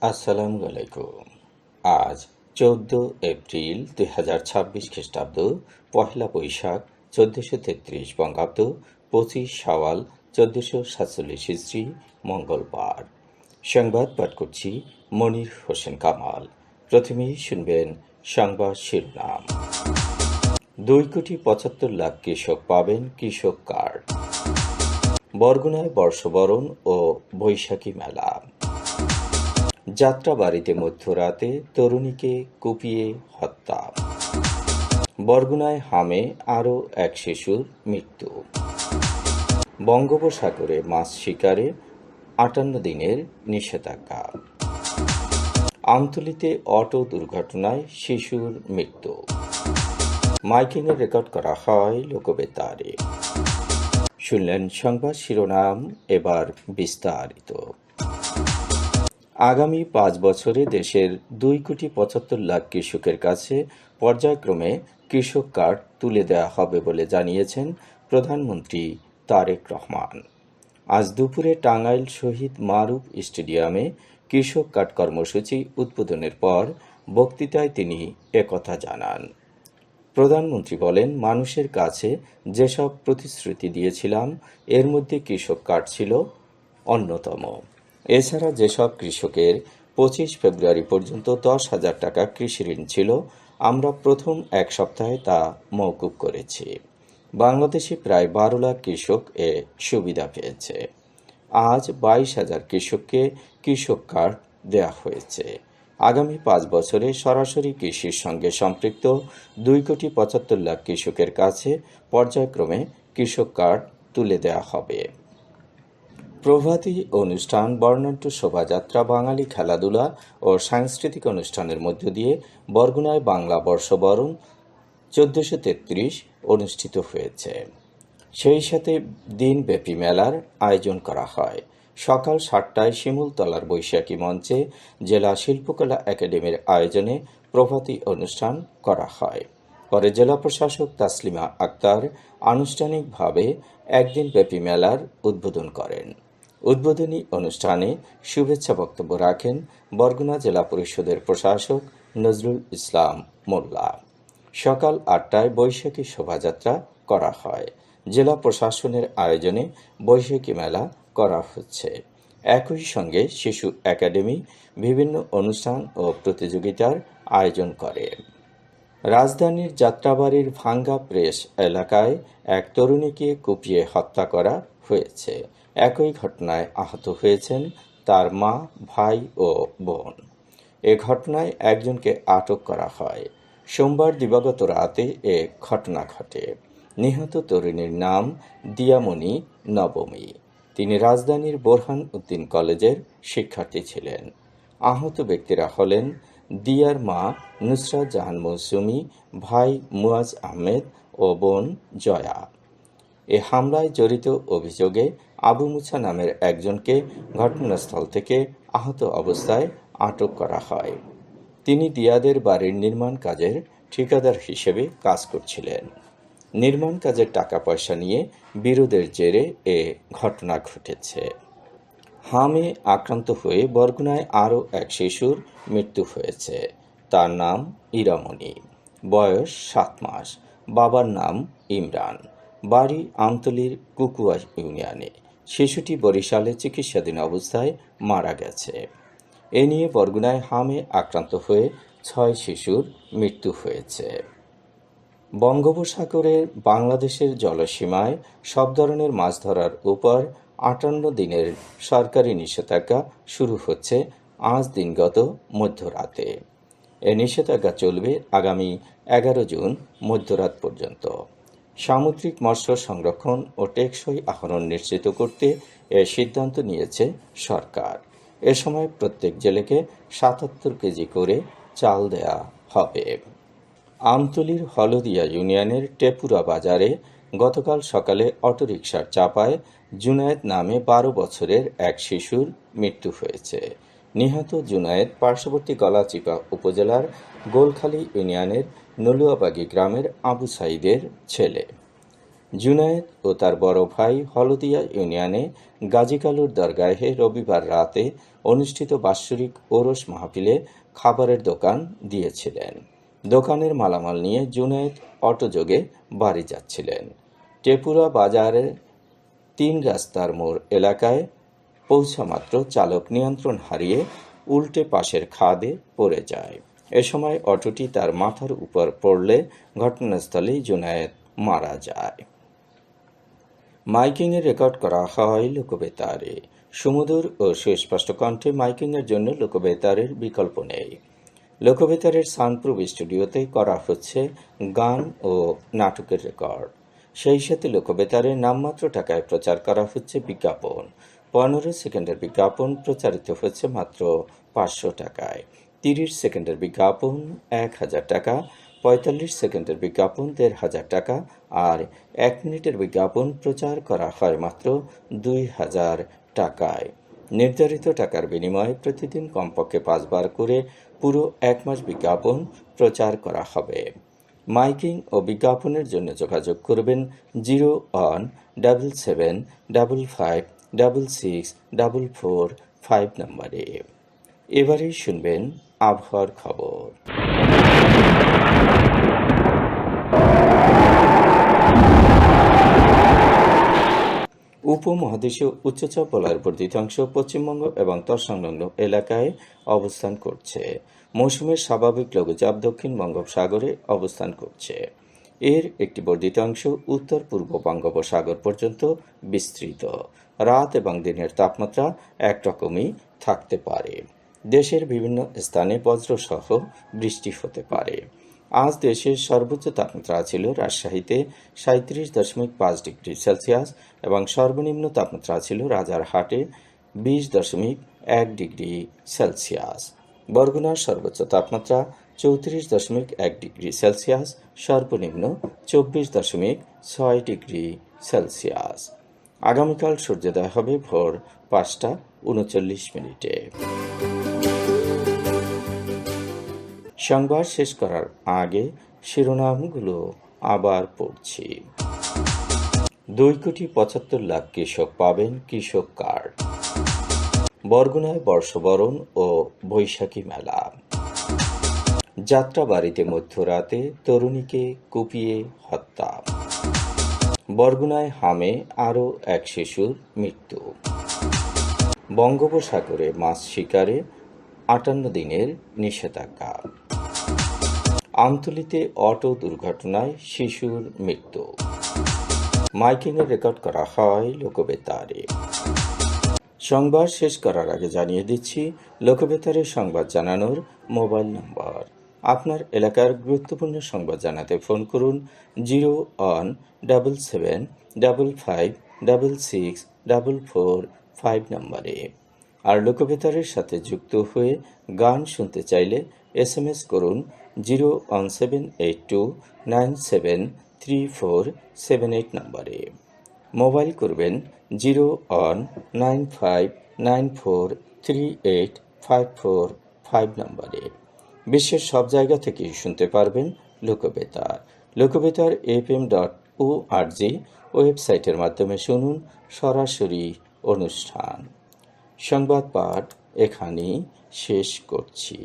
আসসালামু আলাইকুম। আজ 14 এপ্রিল 2026 খ্রিস্টাব্দ, পহেলা বৈশাখ 1433 বঙ্গাব্দ, 25 শাওয়াল 1447 হিজরি, মঙ্গলবার। সংবাদ পাঠ করছি মনির হোসেন কামাল। প্রথমেই শুনবেন সংবাদ শিরোনাম। 2,75,00,000 কৃষক পাবেন কৃষক কার্ড। বরগুনায় বর্ষবরণ ও বৈশাখী মেলা। যাত্রাবাড়িতে মধ্যরাতে তরুণীকে কুপিয়ে হত্যা। বরগুনায় হামে আরও এক শিশুর মৃত্যু। বঙ্গোপসাগরে মাছ শিকারে 58 দিনের নিষেধাজ্ঞা। আমতলীতে অটো দুর্ঘটনায় শিশুর মৃত্যু। মাইকিংয়ে রেকর্ড করা হয় লোকবেতারে। শুনলেন সংবাদ শিরোনাম, এবার বিস্তারিত। আগামী 5 বছরে দেশের 2,75,00,000 কৃষকের কাছে পর্যায়ক্রমে কৃষক কার্ড তুলে দেওয়া হবে বলে জানিয়েছেন প্রধানমন্ত্রী তারেক রহমান। আজ দুপুরে টাঙ্গাইল শহীদ মারুফ স্টেডিয়ামে কৃষক কার্ড কর্মসূচি উদ্বোধনের পর বক্তৃতায় তিনি একথা জানান। প্রধানমন্ত্রী বলেন, মানুষের কাছে যেসব প্রতিশ্রুতি দিয়েছিলাম এর মধ্যে কৃষক কার্ড ছিল অন্যতম। এছাড়া যেসব কৃষকের 25 ফেব্রুয়ারি পর্যন্ত 10,000 টাকা কৃষি ঋণ ছিল, আমরা প্রথম এক সপ্তাহে তা মওকুফ করেছি। বাংলাদেশে প্রায় 12 লাখ কৃষক এ সুবিধা পেয়েছে। আজ 22,000 কৃষককে কৃষক কার্ড দেওয়া হয়েছে। আগামী 5 বছরে সরাসরি কৃষির সঙ্গে সম্পৃক্ত 2,75,00,000 কৃষকের কাছে পর্যায়ক্রমে কৃষক কার্ড তুলে দেওয়া হবে। প্রভাতী অনুষ্ঠান, বর্ণাঢ্য শোভাযাত্রা, বাঙালি খেলাধুলা ও সাংস্কৃতিক অনুষ্ঠানের মধ্য দিয়ে বরগুনায় বাংলা বর্ষবরণ 1433 অনুষ্ঠিত হয়েছে। সেই সাথে দিনব্যাপী মেলার আয়োজন করা হয়। সকাল 7টায় শিমুলতলার বৈশাখী মঞ্চে জেলা শিল্পকলা একাডেমির আয়োজনে প্রভাতী অনুষ্ঠান করা হয়। পরে জেলা প্রশাসক তাসলিমা আক্তার আনুষ্ঠানিকভাবে একদিনব্যাপী মেলার উদ্বোধন করেন। উদ্বোধনী অনুষ্ঠানে শুভেচ্ছা বক্তব্য রাখেন বরগুনা জেলা পরিষদের প্রশাসক নজরুল ইসলাম মোল্লা। সকাল 8টায় বৈশাখী শোভাযাত্রা করা হয়। জেলা প্রশাসনের আয়োজনে বৈশাখী মেলা করা হচ্ছে। একই সঙ্গে শিশু একাডেমি বিভিন্ন অনুষ্ঠান ও প্রতিযোগিতার আয়োজন করে। রাজধানীর যাত্রাবাড়ির ভাঙ্গা প্রেস এলাকায় এক তরুণীকে কুপিয়ে হত্যা করা হয়েছে। একই ঘটনায় আহত হয়েছেন তার মা, ভাই ও বোন। এ ঘটনায় একজনকে আটক করা হয়। সোমবার দিবাগত রাতে এ ঘটনা ঘটে। নিহত তরুণীর নাম দিয়ামণি নবমী। তিনি রাজধানীর বোরহান উদ্দিন কলেজের শিক্ষার্থী ছিলেন। আহত ব্যক্তিরা হলেন দিয়ার মা নুসরাত জাহান মৌসুমী, ভাই মুয়াজ আহমেদ ও বোন জয়া। এ হামলায় জড়িত অভিযোগে আবু মুছা নামের একজনকে ঘটনাস্থল থেকে আহত অবস্থায় আটক করা হয়। তিনি দিয়াদের বাড়ির নির্মাণ কাজের ঠিকাদার হিসেবে কাজ করছিলেন। নির্মাণ কাজের টাকা পয়সা নিয়ে বিরোধের জেরে এ ঘটনা ঘটেছে। হামে আক্রান্ত হয়ে বরগুনায় আরও এক শিশুর মৃত্যু হয়েছে। তার নাম ইরামণি, বয়স 7 মাস। বাবার নাম ইমরান, বাড়ি আমতলীর কুকুয়া ইউনিয়নে। শিশুটি বরিশালে চিকিৎসাধীন অবস্থায় মারা গেছে। এ নিয়ে বরগুনায় হামে আক্রান্ত হয়ে 6 শিশুর মৃত্যু হয়েছে। বঙ্গোপসাগরে বাংলাদেশের জলসীমায় সব ধরনের মাছ ধরার উপর 58 দিনের সরকারি নিষেধাজ্ঞা শুরু হচ্ছে আজ দিনগত মধ্যরাতে। এ নিষেধাজ্ঞা চলবে আগামী 11 জুন মধ্যরাত পর্যন্ত। সামুদ্রিক মৎস্য সংরক্ষণ ও টেকসই আহরণ নিশ্চিত করতে এ সিদ্ধান্ত নিয়েছে সরকার। এ সময় প্রত্যেক জেলেকে 77 কেজি করে চাল দেয়া হবে। আমতলীর হলদিয়া ইউনিয়নের টেপুরা বাজারে গতকাল সকালে অটোরিকশার চাপায় জুনায়েদ নামে 12 বছরের এক শিশুর মৃত্যু হয়েছে। নিহত জুনায়েদ পার্শ্ববর্তী গলাচিপা উপজেলার গোলখালী ইউনিয়নের নলুয়াবাগী গ্রামের আবু সাইদের ছেলে। জুনায়েদ ও তার বড় ভাই হলদিয়া ইউনিয়নে গাজী কালুর দরগাহে রবিবার রাতে অনুষ্ঠিত বাৎসরিক ওরস মাহফিলে খাবারের দোকান দিয়েছিলেন। দোকানের মালামাল নিয়ে জুনায়েদ অটোযোগে বাড়ি যাচ্ছিলেন। টেপুরা বাজারের ৩ রাস্তার মোড় এলাকায় পৌঁছামাত্র চালক নিয়ন্ত্রণ হারিয়ে উল্টে পাশের খাদে পড়ে যায়। এ সময় অটোটি তার মাথার উপর পড়লে ঘটনাস্থলেই জুনায়েদ মারা যায়। মাইকিংয়ে রেকর্ড করা হয় লোকবেতারে। সুমধুর ও সুস্পষ্ট কণ্ঠে মাইকিংয়ের জন্য লোকবেতারের বিকল্প নেই। লোকবেতারের সাউন্ডপ্রুফ স্টুডিওতে করা হচ্ছে গান ও নাটকের রেকর্ড। সেই সাথে লোকবেতারে নামমাত্র টাকায় প্রচার করা হচ্ছে বিজ্ঞাপন। 15 সেকেন্ডের বিজ্ঞাপন প্রচারিত হচ্ছে মাত্র 500 টাকায়, 30 সেকেন্ডের বিজ্ঞাপন 1000 টাকা, 45 সেকেন্ডের বিজ্ঞাপন 1500 টাকা আর 1 মিনিটের বিজ্ঞাপন প্রচার করা হয় মাত্র 2000 টাকায়। নির্ধারিত টাকার বিনিময়ে প্রতিদিন কমপক্ষে 5 বার করে পুরো 1 মাস বিজ্ঞাপন প্রচার করা হবে। মাইকিং ও বিজ্ঞাপনের জন্য যোগাযোগ করবেন 0-1-755-6-445 নম্বরে। এবারে শুনবেন আবহাওয়ার খবর। উপমহাদেশীয় উচ্চচাপ বলয়ের বর্ধিত অংশ পশ্চিমবঙ্গ এবং তৎসংলগ্ন এলাকায় অবস্থান করছে। মৌসুমের স্বাভাবিক লঘুচাপ দক্ষিণ বঙ্গোপসাগরে অবস্থান করছে। এর একটি বর্ধিত অংশ উত্তর পূর্ব বঙ্গোপসাগর পর্যন্ত বিস্তৃত। রাত এবং দিনের তাপমাত্রা একরকমই থাকতে পারে। দেশের বিভিন্ন স্থানে বজ্রসহ বৃষ্টি হতে পারে। আজ দেশের সর্বোচ্চ তাপমাত্রা ছিল রাজশাহীতে 37.5 ডিগ্রি সেলসিয়াস এবং সর্বনিম্ন তাপমাত্রা ছিল রাজারহাটে 20.1 ডিগ্রি সেলসিয়াস। বরগুনার সর্বোচ্চ তাপমাত্রা 34.1 ডিগ্রি সেলসিয়াস, সর্বনিম্ন 24.6 ডিগ্রি সেলসিয়াস। আগামীকাল সূর্যোদয় হবে ভোর 5:39। সংবাদ শেষ করার আগে শিরোনামগুলো আবার পড়ছি। 2,75,00,000 কৃষক পাবেন কৃষক কার্ড। বরগুনায় বর্ষবরণ ও বৈশাখী মেলা। যাত্রাবাড়িতে মধ্যরাতে তরুণীকে কুপিয়ে হত্যা। বরগুনায় হামে আরও এক শিশুর মৃত্যু। বঙ্গোপসাগরে মাছ শিকারে 58 দিনের নিষেধাজ্ঞা। আমতলীতে অটো দুর্ঘটনায় শিশুর মৃত্যু। মাইকিংয়ে রেকর্ড করা হয় লোকবেতারে। সংবাদ শেষ করার আগে জানিয়ে দিচ্ছি লোকবেতারে সংবাদ জানানোর মোবাইল নম্বর। আপনার এলাকার গুরুত্বপূর্ণ সংবাদ জানাতে ফোন করুন 0-1-755-6-445 নম্বরে। আর লোকবেতারের সাথে যুক্ত হয়ে গান শুনতে চাইলে SMS করুন 01782973478 নম্বরে। মোবাইল করবেন 01959438545 নম্বরে। বিশ্বের সব জায়গা থেকেই শুনতে পারবেন লোকবেতার। লোকবেতার fm.org ওয়েবসাইটের মাধ্যমে শুনুন সরাসরি অনুষ্ঠান। সংবাদ পাঠ এখানেই শেষ করছি।